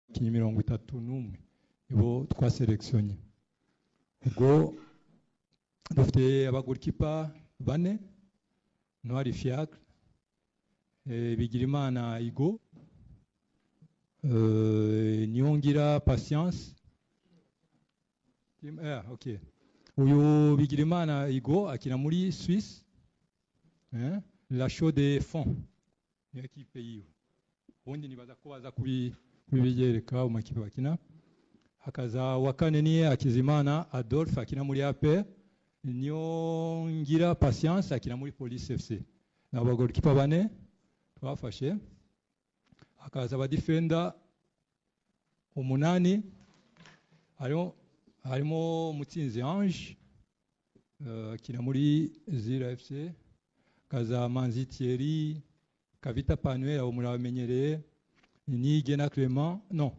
abakinnyi 31 nibo twaselektionye. Ubwo dufite abagolikipa bane, Ntwari Fiacre, Bigirimana Igo, Niyongira Patience. Okay. Uyu Bigirimana Igo akina muri Suisse, la Chaux de Fonds, ekipe yiwe. Ubundi nibaza ko baza kubigereka mu makipe bakina. Hakaza wa kane ni Hakizimana Adolphe akina muri APR, Niyongira Patience akina muri Police FC. Na abagolikipa bane twafashe. Hakaza aba defender 8, harimo Mutsinzi Ange akina muri Zira FC, Kaza Manzi Thierry, Kavita Panuel abo murabamenyereye, ni Gena Clement, non,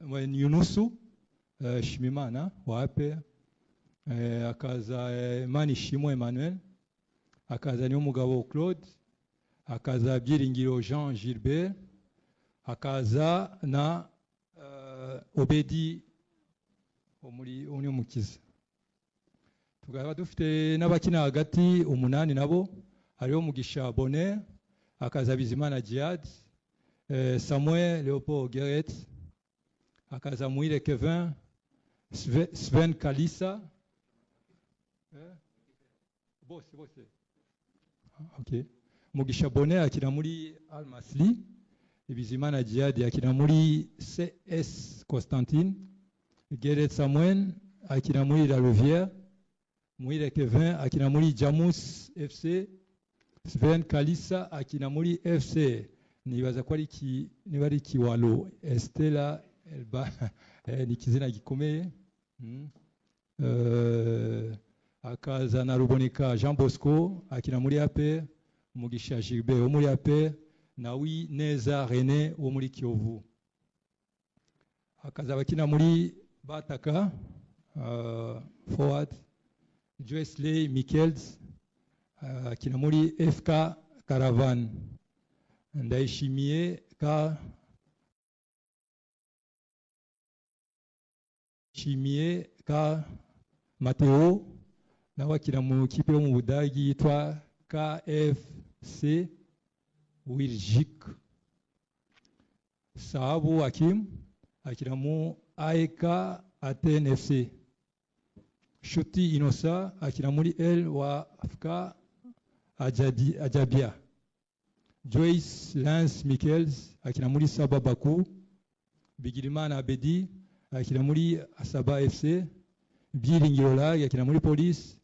Yunusu Shimimana wa APR, akaza Manishimo Emmanuel, akaza niyo mugabo Claude, akaza Byiringiro Jean Gilbert, akaza na Obedi omuri Mukiza. Tukaba dufite n'abakina hagati 8 nabo, hariho Mugisha Bonheur, akaza Bizimana Djihad, Samuel Leopold Gueret, akaza Muire Kevin, Sven Kalisa, bose. Okay. Mugisha Bonheur akina muri Al Masli, Bizimana Djihad akina muri CS Constantine, Gueret Samuel akina muri La Louvière, Muire Kevin akina muri Jamus FC, Sven Kalisa akina muri FC, nibaza ko ari Kiwalo Estela Elba, ni kizina gikomeye. Akaza na Ruboneka Jean Bosco akina muri APR, Mugisha Gilbert wo muri APR, Nawi Neza René wo muri Kiyovu. Akaza bakina muri Bataka, forward Joyceley Michels akina muri FK Caravan, Ndayishimiye ka Mateo nawe akina mu kipe yo mu Budagi yitwa KFC Wiljik. Sahabu Hakim akina mu AEK Athènes FC. Shuti Inosa akina muri El wa FK Ajabia. Joyce Lance Michels akina muri Saba Baku. Bigirimana Abedi akina muri Asaba FC. Byiringiro Lag akina muri Police.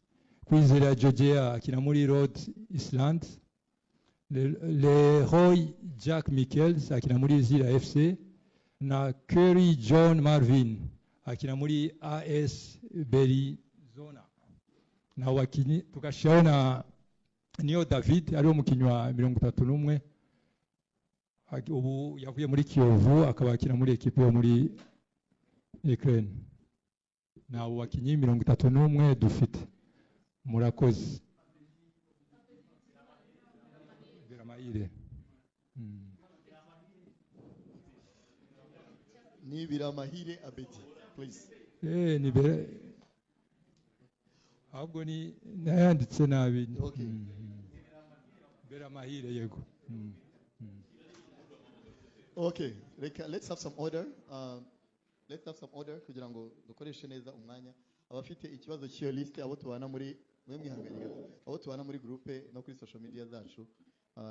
Kwizera Georgia akina muri Rhode Island. Leroy Jack Michels akina muri Zira FC. Na Curry John Marvin akina muri AS Berizona. Na wakini tukashaona Niyo David ari umukinnyi wa 31, ubu yavuye muri Kiyovu akaba akina muri ekipe yo muri Ukraine. Na wakinnyi 31 dufite. Murakoze. Biramahire. Ni Biramahire Abedi, please. Ni ahubwo ni nayanditse nabi. Okay. Biramahire yego. Okay, let's have some order. Let's have some order kugira ngo dukoreshe neza umwanya. Abafite ikibazo cy'iyo list abo tubana muri mwihanganye abo tubana muri groupe no kuri social media zacu,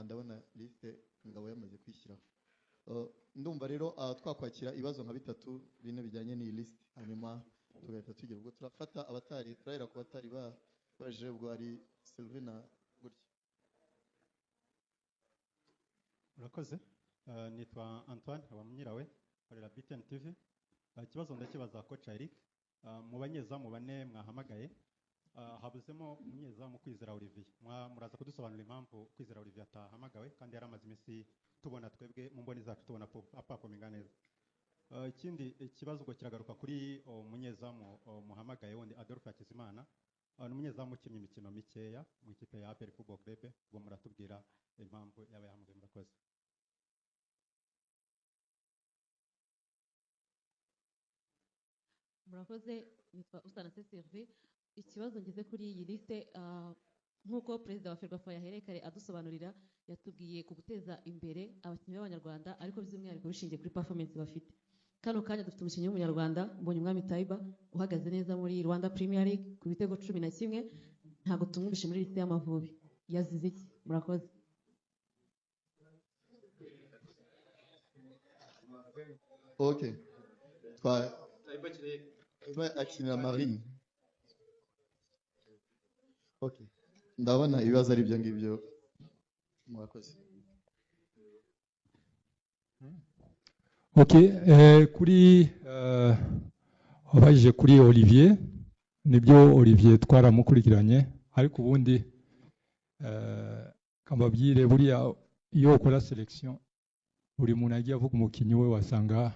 ndabona list ngabo yamaze kwishyiraho. Ndumva rero twakwakira ibibazo nka 3 bine bijyanye n'iyi list, hanyuma tugahita tugira ubwo turafata abatari turahera ku batari baje ubwo ari Sylvina gutya. Urakoze. Nitwa Antoine Abamnyirawe korera BTN TV. Ikibazo ndakibaza coach Eric. Mu banyezamu bane mwahamagaye, habuzemo umunyezamu Kwizera Olivier. Muraza kudusobanurira impamvu Kwizera Olivier atahamagawe kandi yaramaze imisi tubona twebwe mu mboni zacu tubona apafominga neza. Ikindi ikibazo ubwo kiragaruka kuri umunyezamu muhamagaye wundi Adolphe Hakizimana. Umunyezamu ukinnye imikino mikeya mu ikipe ya APR Football Club, ubwo muratubwira impamvu yaba yahamagaye. Murakoze. murakoze nitwa Usana Serve. Ikibazo ngeze kuri iyi liste nk'uko perezida wa Ferwafa yahereye kare adusobanurira, yatubwiye ku guteza imbere abakinnyi b'abanyarwanda ariko by'umwihariko bishingiye kuri performance bafite. Kano kanya dufite umukinnyi w'umunyarwanda Mbonyumwami Taiba uhagaze neza muri Rwanda Premier League ku bitego 11, ntago tumwumvishe muri liste y'Amavubi. Yazize iki? Murakoze. Okay. Taiba akina Marine. Okay. Ndabona ibibazo ari byo ngibyo. Murakoze. Okay, kuri abajije kuri Olivier, nibyo Olivier twaramukurikiranye, ariko ubundi kambabwire buriya iyo ukora selection buri muntu agiye avuga umukinnyi we wasanga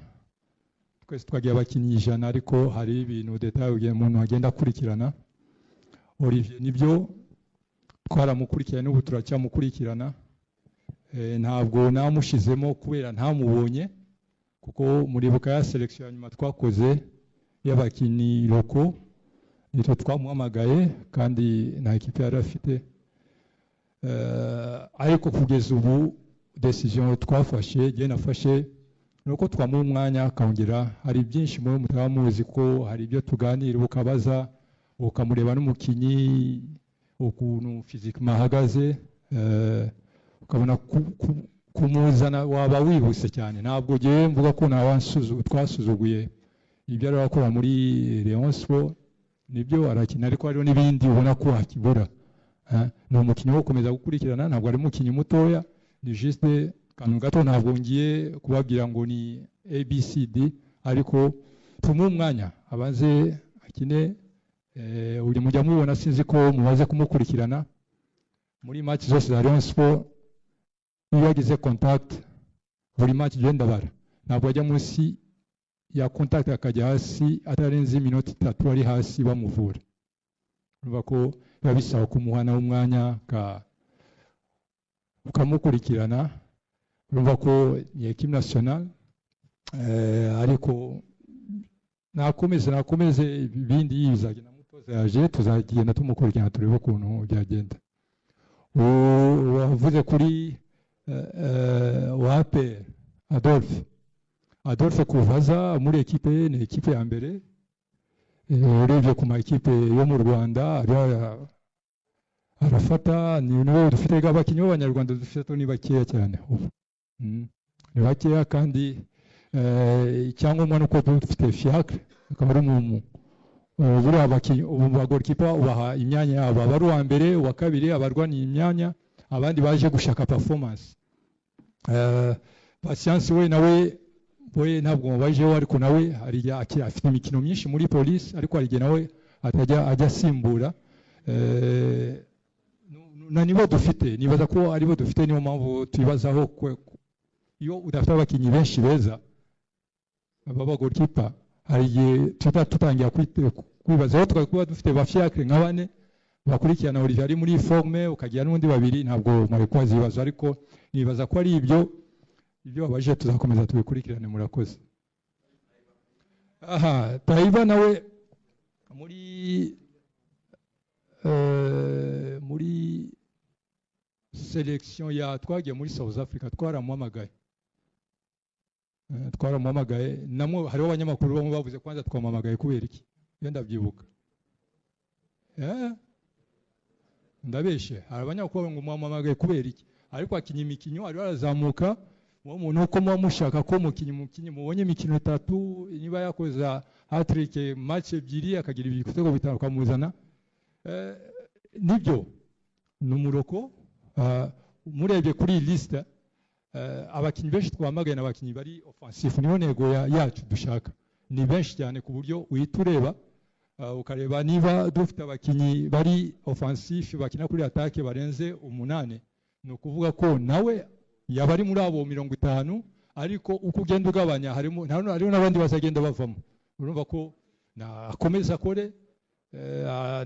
twese twagiye abakinnyi 100, ariko hari ibintu detail umuntu agenda akurikirana. Olivier nibyo twaramukurikiranye n'ubu turacyamukurikirana, ntabwo namushizemo kubera ntamubonye, kuko muribuka ya selection nyuma twakoze y'abakinnyi loko nitwe twamuhamagaye kandi na equipe yari afite, ariko kugeza ubu decision twafashe je nafashe nuko twamuha umwanya akongera. Hari byinshi mu mutamuzi ko hari ibyo tuganira ukabaza ukamureba n'umukinnyi ukuntu physiquement ahagaze, ukabona kumuzana waba wihuse cyane. Ntabwo giye mvuga ko twasuzuguye ibyo ari akora muri Rayon Sport, nibyo arakina, ariko hariho n'ibindi ubona ko akibura. Ni umukinnyi wo gukomeza gukurikirana, ntabwo ari umukinnyi mutoya, ni juste kantu gato. Ntabwo ngiye kubabwira ngo ni ABCD, ariko tumuhe umwanya abanze akine. Uri mujya mubona, sinzi ko mubaze kumukurikirana muri match zose za Rayon Sport. Iyo yagize contact buri match genda bara, ntabwo ajya munsi ya contact akajya hasi atarenze iminota 3 ari hasi bamuvura. Urumva ko biba bisaba kumuhana umwanya ukamukurikirana. Urumva ko ni equipe nationale, ariko nakomeze ibindi yizagenda mutoza yaje tuzagenda tumukurikirana turebe ukuntu byagenda. Wavuze kuri wape Adolphe kuvaza muri equipe, ni equipe ya mbere. Urebye ku ma equipe yo mu Rwanda arafata, niwe dufite abakinnyi b'abanyarwanda dufite ni bakeya cyane ubu, ni bakeya kandi icyangombwa nuko dufite Fiacre akaba ari buriya abakinnyi bagorkipa ubaha imyanya yabo, abari uwa mbere uwa kabiri abarwaniye imyanya, abandi baje gushaka performance. Patience we nawe ntabwo mubajeho, ariko nawe hari afite imikino myinshi muri police, ariko hari nawe ajya asimbura. Na nibo dufite, nibaza ko aribo dufite, niyo mpamvu tubibazaho iyo udafite abakinnyi benshi beza b'abagorkipa, hari igihe tutangira kwibazaho tukakuba dufite ba Fiacre nka 4 bakurikirana Olivier ari muri forme, ukagira n'undi 2, ntabwo muri kwazi ibibazo, ariko nibaza ko ari ibyo babaje tuzakomeza tubikurikirane. Murakoze. Taiba nawe muri selection ya twagiye muri South Africa twaramuhamagaye, namwe hariho abanyamakuru bamwe bavuze kwanza twamuhamagaye kubera iki, yenda byibuka ndabeshe. Hari abanyamakuru ngo muhamagaye kubera iki, ariko akinya imikinyo ari arazamuka. Uwo muntu uko mushaka ko mukinyi mubonye imikino 3, niba yakoza hat-trick match 2 akagira ibitego bitanu kamuzana, nibyo numuroko. Murebye kuri liste abakinnyi benshi twamagaye n'abakinnyi bari offensive, niyo nego yacu dushaka, ni benshi cyane ku buryo uhita ureba ukareba niba dufite abakinnyi bari offensive bakina kuri attaque barenze 8, ni ukuvuga ko nawe yaba ari muri abo 50, ariko uko ugenda ugabanya hariho n'abandi bazagenda bavamo. Urumva ko akomeza akore,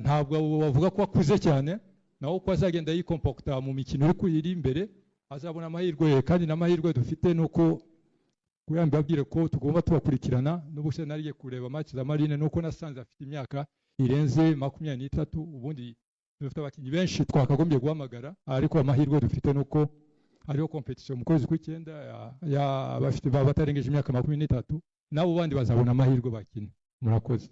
ntabwo bavuga ko akuze cyane, naho ko azagenda yikompokta mu mikino iri imbere azabona amahirwe, kandi n'amahirwe dufite nuko kugira ngo mbabwire ko tugomba tubakurikirana n'ubuse nariye kureba match za Marine nuko nasanze afite imyaka irenze 23 ubundi dufite abakinnyi benshi twakagombye guhamagara ariko amahirwe dufite nuko hariho competition mu kwezi kw'icyenda bafite batarengeje imyaka 23 nabo bandi bazabona amahirwe bakina. Murakoze.